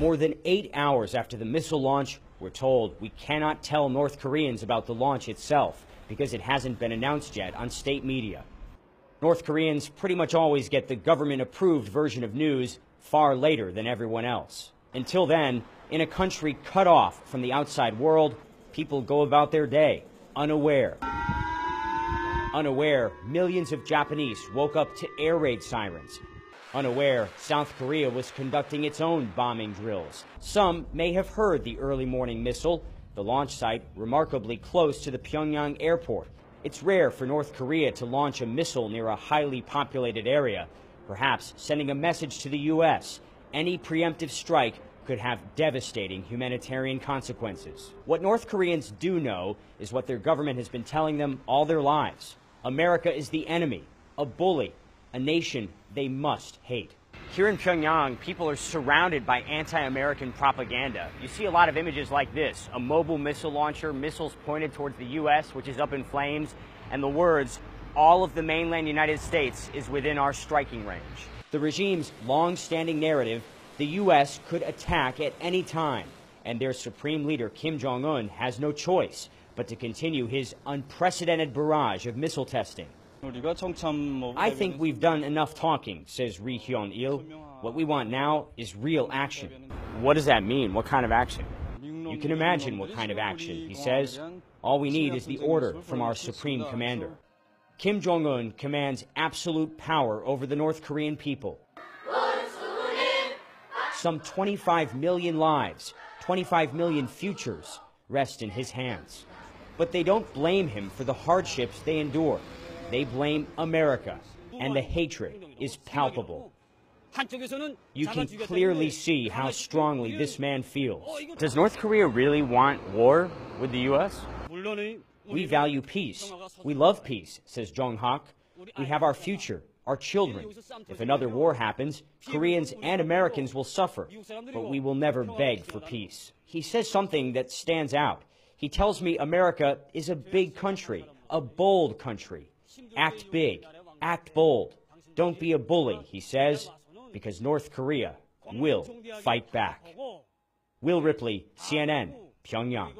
More than 8 hours after the missile launch, we're told we cannot tell North Koreans about the launch itself because it hasn't been announced yet on state media. North Koreans pretty much always get the government-approved version of news far later than everyone else. Until then, in a country cut off from the outside world, people go about their day, unaware. Unaware, millions of Japanese woke up to air raid sirens. Unaware, South Korea was conducting its own bombing drills. Some may have heard the early morning missile, the launch site remarkably close to the Pyongyang airport. It's rare for North Korea to launch a missile near a highly populated area, perhaps sending a message to the U.S. Any preemptive strike could have devastating humanitarian consequences. What North Koreans do know is what their government has been telling them all their lives. America is the enemy, a bully, a nation they must hate. Here in Pyongyang, people are surrounded by anti-American propaganda. You see a lot of images like this, a mobile missile launcher, missiles pointed towards the U.S., which is up in flames, and the words, "All of the mainland United States is within our striking range." The regime's long-standing narrative, the U.S. could attack at any time, and their supreme leader, Kim Jong-un, has no choice but to continue his unprecedented barrage of missile testing. I think we've done enough talking, says Ri Hyun-il. What we want now is real action. What does that mean? What kind of action? You can imagine what kind of action, he says. All we need is the order from our supreme commander. Kim Jong-un commands absolute power over the North Korean people. Some 25 million lives, 25 million futures rest in his hands. But they don't blame him for the hardships they endure. They blame America, and the hatred is palpable. You can clearly see how strongly this man feels. Does North Korea really want war with the U.S.? We value peace. We love peace, says Jong-hak. We have our future, our children. If another war happens, Koreans and Americans will suffer, but we will never beg for peace. He says something that stands out. He tells me America is a big country, a bold country. Act big, act bold. Don't be a bully, he says, because North Korea will fight back. Will Ripley, CNN, Pyongyang.